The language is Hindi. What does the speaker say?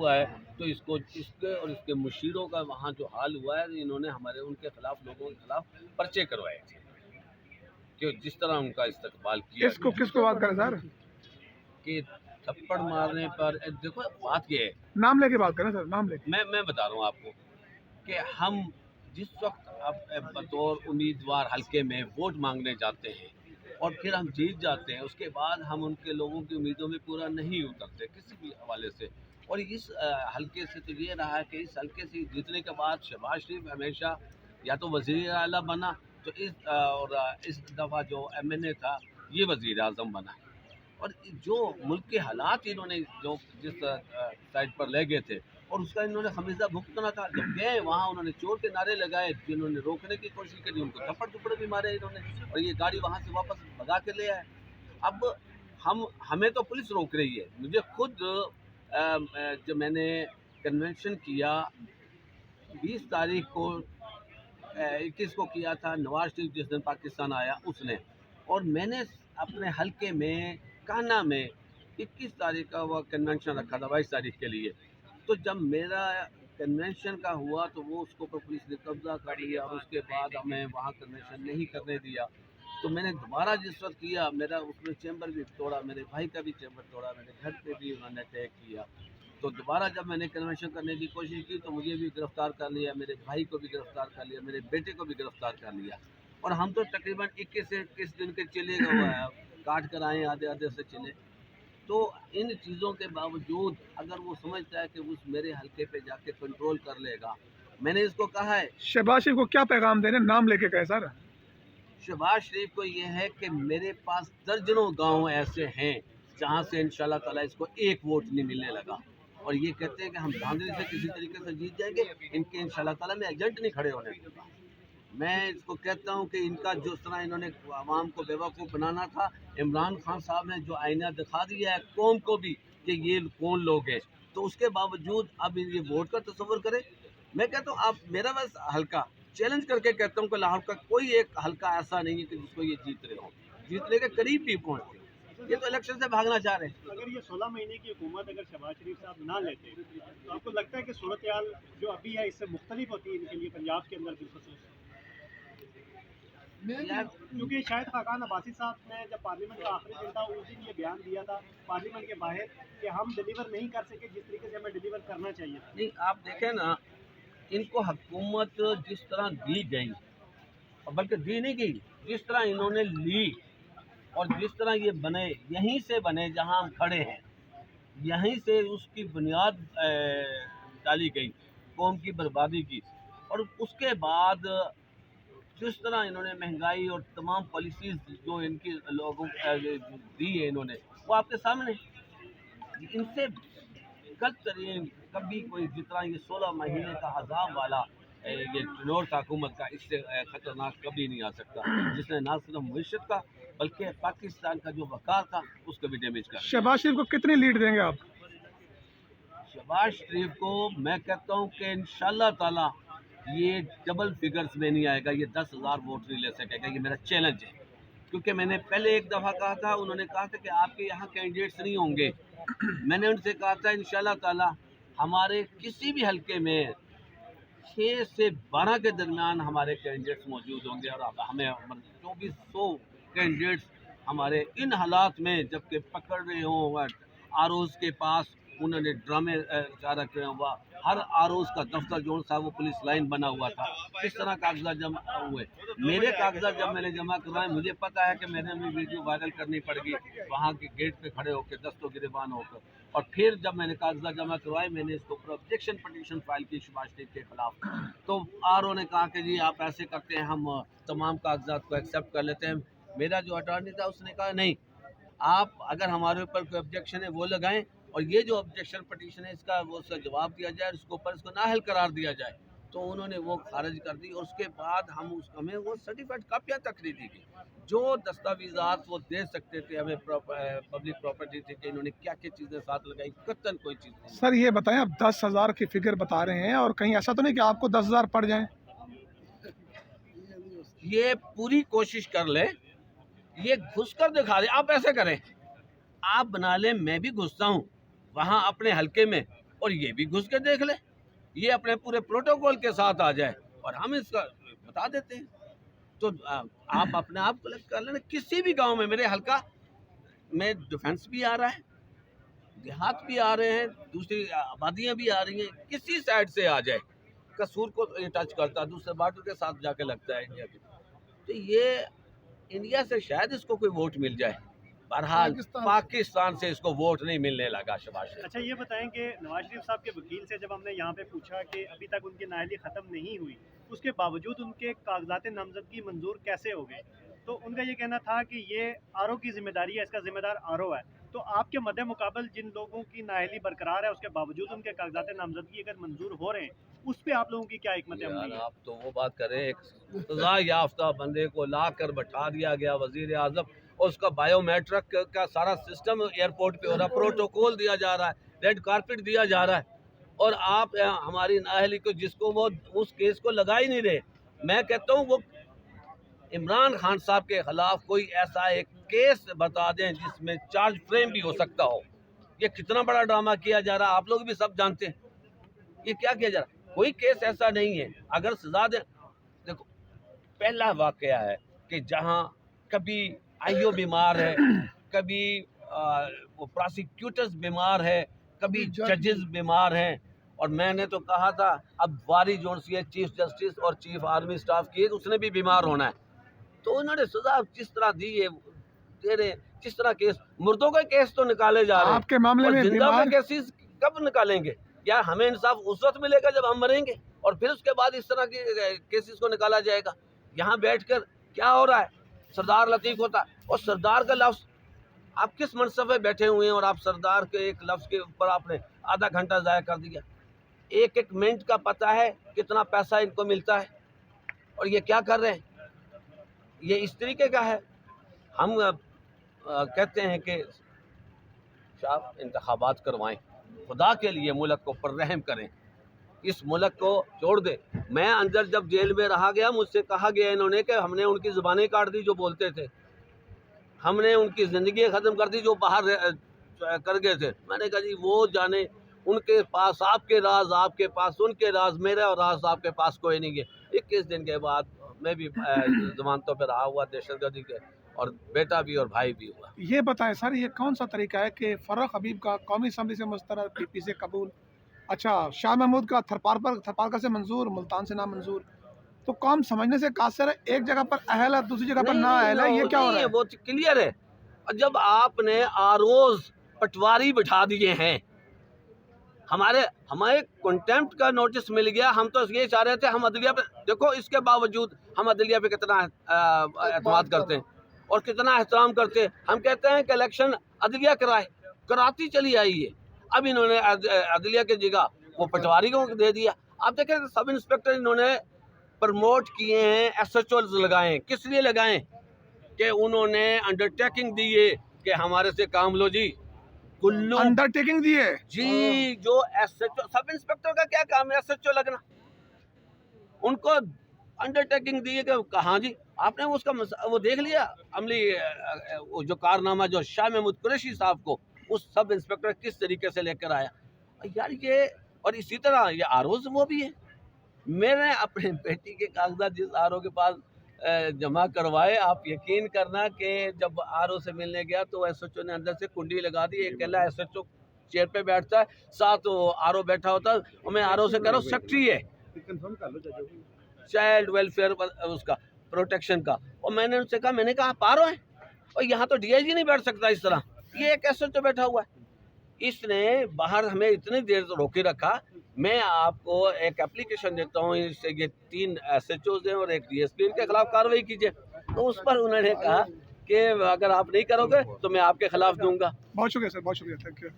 हुआ है, तो इसको इसके और इसके मुशीरों का वहाँ जो हाल हुआ है, इन्होंने हमारे उनके खिलाफ लोगों के खिलाफ पर्चे करवाए थे कि जिस तरह उनका इस्तकबाल किया किसको किसको बात करें सर? कि थप्पड़ मारने पर देखो बात ये है, नाम लेके बात करें सर, नाम लेके। मैं बता रहा हूँ आपको कि हम जिस वक्त अब बतौर उम्मीदवार हल्के में वोट मांगने जाते हैं और फिर हम जीत जाते हैं, उसके बाद हम उनके लोगों की उम्मीदों में पूरा नहीं उतरते किसी भी हवाले से। और इस हल्के से तो ये रहा है कि इस हल्के से जीतने के बाद शहबाज शरीफ हमेशा या तो वज़ीर आला बना, तो इस दफ़ा जो MNA था ये वज़ीर आज़म बना। और जो मुल्क के हालात इन्होंने जो जिस साइड पर ले गए थे और उसका इन्होंने खमीजा भुगतना था। जब गए वहाँ उन्होंने चोर के नारे लगाए, जिन्होंने रोकने की कोशिश करी उनको थप्पड़ थप्पड़ भी मारे इन्होंने, और ये गाड़ी वहाँ से वापस भगा के ले आए। अब हमें तो पुलिस रोक रही है। मुझे खुद जब मैंने कन्वेंशन किया 20 तारीख को 21 को किया था, नवाज शरीफ जिस दिन पाकिस्तान आया उसने, और मैंने अपने हल्के में कान्हा में 21 तारीख का वह कन्वेंशन रखा था 22 तारीख के लिए। तो जब मेरा कन्वेंशन का हुआ तो वो उसको पर पुलिस ने कब्जा कर लिया और उसके बाद हमें वहाँ कन्वेंशन नहीं करने दिया। तो मैंने दोबारा जिस वक्त किया, मेरा उसमें चैम्बर भी तोड़ा, मेरे भाई का भी चैम्बर तोड़ा, मेरे घर पे भी उन्होंने अटैक किया। तो दोबारा जब मैंने कन्वेंशन करने की कोशिश की तो मुझे भी गिरफ़्तार कर लिया, मेरे भाई को भी गिरफ़्तार कर लिया, मेरे बेटे को भी गिरफ़्तार कर लिया। और हम तो तकरीबन 21 से 21 दिन के चले गए, काट कर आए, आधे आधे से चले। तो इन चीज़ों के बावजूद अगर वो समझता है कि उस मेरे हल्के पे जाके कंट्रोल कर लेगा, मैंने इसको कहा है। शहबाज शरीफ को क्या पैगाम दे रहे हैं, नाम लेके कहें सर? शहबाज शरीफ को ये है कि मेरे पास दर्जनों गांव ऐसे हैं जहां से इंशाल्लाह ताला इसको एक वोट नहीं मिलने लगा, और ये कहते हैं कि हम धांधली से किसी तरीके से जीत जाएंगे, इनके इंशाल्लाह ताला में एजेंट नहीं खड़े होने देगा। मैं इसको कहता हूं कि इनका जिस तरह इन्होंने आवाम को बेवकूफ़ बनाना था, इमरान खान साहब ने जो आईना दिखा दिया है कौम को भी कि ये कौन लोग हैं, तो उसके बावजूद अब ये वोट का तस्वर करें। मैं कहता हूँ आप मेरा बस हल्का चैलेंज करके कहता हूँ कि लाहौर का कोई एक हल्का ऐसा नहीं है कि जिसको ये जीत रहे हो, जीतने के करीब भी पहुँचते। ये तो इलेक्शन से भागना चाह रहे हैं। अगर ये 16 महीने की हुकूमत अगर शहबाज शरीफ साहब ना लेते तो आपको लगता है कि सूरत हाल जो अभी है इससे मुख्तलिफ होती है इनके लिए पंजाब के अंदर बिलखसूस? क्योंकि शायद खाकान अब्बासी साहब ने जब पार्लियामेंट का आखिरी दिन था उस दिन ये बयान दिया था पार्लियामेंट के बाहर कि हम डिलीवर नहीं कर सके जिस तरीके से हमें डिलीवर करना चाहिए। नहीं, आप देखें ना, इनको हुकूमत जिस तरह दी गई, और बल्कि दी नहीं गई, जिस तरह इन्होंने ली और जिस तरह ये बने, यहीं से बने जहां हम खड़े हैं, यहीं से उसकी बुनियाद डाली गई कौम की बर्बादी की। और उसके बाद जिस तरह इन्होंने महंगाई और तमाम पॉलिसीज़ जो इनकी लोगों दी है इन्होंने, वो आपके सामने। इनसे गलत तरीन कभी कोई जितना ये 16 महीने का अजाब वाला ये टेन्योर था हुकूमत का, इससे ख़तरनाक कभी नहीं आ सकता, जिसने ना सिर्फ मईशत का बल्कि पाकिस्तान का जो वक़ार था उसको भी डैमेज कर। शहबाज शरीफ को कितनी लीड देंगे आप? शहबाज शरीफ को मैं कहता हूँ कि इंशाल्लाह ताला ये डबल फिगर्स में नहीं आएगा, ये 10,000 वोट नहीं ले सकेगा, ये मेरा चैलेंज है। क्योंकि मैंने पहले एक दफ़ा कहा था, उन्होंने कहा था कि आपके यहाँ कैंडिडेट्स नहीं होंगे। मैंने उनसे कहा था इंशाल्लाह ताला हमारे किसी भी हल्के में 6 से 12 के दरमियान हमारे कैंडिडेट्स मौजूद होंगे, और अब हमें 2400 कैंडिडेट्स हमारे इन हालात में जबकि पकड़ रहे हों आरोज़ के पास, उन्होंने ड्रामे जा रखे हुआ, हर आरोज़ का दफ्तर जो था वो पुलिस लाइन बना हुआ था। किस तरह कागजात जमा हुए, मेरे कागजात जब मैंने जमा करवाए, मुझे पता है कि मैंने अपनी वीडियो वायरल करनी पड़ेगी वहाँ के गेट पे खड़े होकर दस्तों गिरबान होकर। और फिर जब मैंने कागजात जमा करवाए, मैंने इसके ऊपर ऑब्जेक्शन पटिशन फाइल की शहबाज शरीफ के खिलाफ। तो RO ने कहा कि जी आप ऐसे करते हैं, हम तमाम कागजात को एक्सेप्ट कर लेते हैं। मेरा जो अटॉर्नी था उसने कहा नहीं, आप अगर हमारे ऊपर कोई ऑब्जेक्शन है वो लगाएं, और ये जो ऑब्जेक्शन पटिशन है इसका वो उसका जवाब दिया जाए, उसके ऊपर इसको नाअहल करार दिया जाए। तो उन्होंने वो खारिज कर दी, और उसके बाद हमें वो सर्टिफाइड कापियाँ तक नहीं दी गई, जो दस्तावेज़ात वो दे सकते थे हमें पब्लिक प्रॉपर्टी थी कि इन्होंने क्या क्या चीज़ें साथ लगाई, कतन कोई चीज़ नहीं। सर ये बताएं, आप 10,000 की फिगर बता रहे हैं और कहीं ऐसा तो नहीं कि आपको 10,000 पड़ जाए? ये पूरी कोशिश कर ले, ये घुस कर दिखा दे। आप ऐसे करें, आप बना लें मैं भी घुसता हूँ वहाँ अपने हल्के में, और ये भी घुस के देख ले, ये अपने पूरे प्रोटोकॉल के साथ आ जाए और हम इसका बता देते हैं। तो आप अपने आप कलेक्ट कर लेना। किसी भी गांव में, मेरे हल्का में डिफेंस भी आ रहा है, देहात भी आ रहे हैं, दूसरी आबादियां भी आ रही हैं, किसी साइड से आ जाए, कसूर को ये टच करता है, दूसरे बॉर्डर के साथ जाके लगता है इंडिया के। तो ये इंडिया से शायद इसको कोई वोट मिल जाए, बहरहाल पाकिस्तान से इसको वोट नहीं मिलने लगा। शबाश। अच्छा, ये बताएं कि नवाज शरीफ साहब के वकील से जब हमने यहाँ पे पूछा कि अभी तक उनकी नाअहली ख़त्म नहीं हुई, उसके बावजूद उनके कागजात नामजदगी मंजूर कैसे हो गए, तो उनका ये कहना था कि ये आरओ की जिम्मेदारी है, इसका जिम्मेदार आरओ है। तो आपके मद्दे मुकाबल जिन लोगों की नाअहली बरकरार है, उसके बावजूद उनके कागजात नामजदगी अगर मंजूर हो रहे हैं, उस पर आप लोगों की क्या हिकमत अमली है? आप तो वो बात करें, एक सजा याफ्ता बंदे को ला कर बैठा दिया गया वजीर आजम, और उसका बायोमेट्रिक का सारा सिस्टम एयरपोर्ट पे हो रहा है, प्रोटोकॉल दिया जा रहा है, रेड कारपेट दिया जा रहा है, और आप हमारी नाअहली को, जिसको वो उस केस को लगा ही नहीं रहे। मैं कहता हूँ वो इमरान खान साहब के खिलाफ कोई ऐसा एक केस बता दें जिसमें चार्ज फ्रेम भी हो सकता हो। ये कितना बड़ा ड्रामा किया जा रहा है, आप लोग भी सब जानते हैं। ये क्या किया जा रहा है, कोई केस ऐसा नहीं है। अगर सजा दे, देखो पहला वाकया है कि जहां कभी आईओ बीमार है, कभी वो प्रोसिक्यूटर्स बीमार है, कभी जजेस बीमार हैं, और मैंने तो कहा था अब वारी जोन सी है चीफ जस्टिस और चीफ आर्मी स्टाफ की, उसने भी बीमार होना है। तो उन्होंने सजा जिस तरह दी है दे रहे, जिस तरह केस, मुर्दों का केस तो निकाले जा रहे हैं, आपके मामले में जिंदा के केसेस कब निकालेंगे? या हमें इंसाफ उस वक्त मिलेगा जब हम मरेंगे, और फिर उसके बाद इस तरह के केसेस को निकाला जाएगा? यहाँ बैठकर क्या हो रहा है, सरदार लतीफ होता है, और सरदार का लफ्ज़, आप किस मनसब में बैठे हुए हैं और आप सरदार के एक लफ्ज़ के ऊपर आपने आधा घंटा ज़ाया कर दिया। एक एक मिनट का पता है कितना पैसा इनको मिलता है, और ये क्या कर रहे हैं, ये इस तरीके का है। हम कहते हैं कि साहब इंतखाबात करवाएं, खुदा के लिए मुल्क को पर रहम करें, इस मुल्क को छोड़ दे। मैं अंदर जब जेल में रहा गया, मुझसे कहा गया इन्होंने कि हमने उनकी ज़ुबानें काट दी जो बोलते थे, हमने उनकी ज़िंदगी ख़त्म कर दी जो बाहर कर गए थे। मैंने कहा जी वो जाने, उनके पास आपके राज, आपके पास उनके राज, मेरे और राज आपके पास कोई नहीं है। 21 दिन के बाद मैं भी जमानतों पर रहा हुआ दहशतगर्दी के, और बेटा भी और भाई भी हुआ। ये बताएं सर, ये कौन सा तरीका है कि फर्रुख हबीब का कौमी असम्बली से मुस्तरद, पीपी से कबूल, अच्छा शाह महमूद का थरपारकर से मंजूर, मुल्तान से नामंजूर, तो कौम समझने से कासिर है, एक जगह पर अहल है दूसरी जगह पर ना अहल है, ये क्या हो रहा है? वो क्लियर है। जब आपने आरोज पटवारी बिठा दिए हैं, हमारे कंटेम्प्ट का नोटिस मिल गया, हम तो ये चाह रहे थे हम अदलिया पे, देखो इसके बावजूद हम अदलिया पे कितना एतमाद करते हैं और कितना एहतराम करते हैं। हम कहते हैं कि इलेक्शन अदलिया कराती चली आई है, अब इन्होंने अदलिया की जगह वो पटवारी को दे दिया। आप देखें सब इंस्पेक्टर इन्होंने प्रमोट किए हैं, SHOs लगाए, किस लिए लगाए? कि उन्होंने अंडरटेकिंग दी है कि हमारे से काम लो जी, कुल्लू अंडरटेकिंग दी है जी। जो SHO, सब इंस्पेक्टर का क्या काम है SHO लगना, उनको अंडरटेकिंग दी है कि कहाँ जी आपने उसका वो देख लिया अमली, वो जो कारनामा जो शाह महमूद कुरैशी साहब को उस सब इंस्पेक्टर किस तरीके से लेकर आया यार ये। और इसी तरह ये आरोज वो भी है, मैंने अपने बेटी के कागजात जिस आरओ के पास जमा करवाए, आप यकीन करना कि जब आरओ से मिलने गया तो SHO ने अंदर से कुंडी लगा दी। एक कहला SHO चेयर पे बैठता है, साथ आरओ बैठा होता है, और मैं आरओ से कह रहा हूँ सेक्रेटरी है चाइल्ड वेलफेयर उसका प्रोटेक्शन का, और मैंने उनसे कहा, मैंने कहा आप आरओ हैं और यहाँ तो DIG नहीं बैठ सकता इस तरह, ये एक SHO बैठा हुआ है। इसने बाहर हमें इतनी देर रोके रखा। मैं आपको एक एप्लीकेशन देता हूँ, ये 3 SHOs हैं और एक DSP, इनके खिलाफ कार्रवाई कीजिए। तो उस पर उन्होंने कहा कि अगर आप नहीं करोगे तो मैं आपके खिलाफ दूंगा। बहुत शुक्रिया सर, बहुत शुक्रिया, थैंक यू।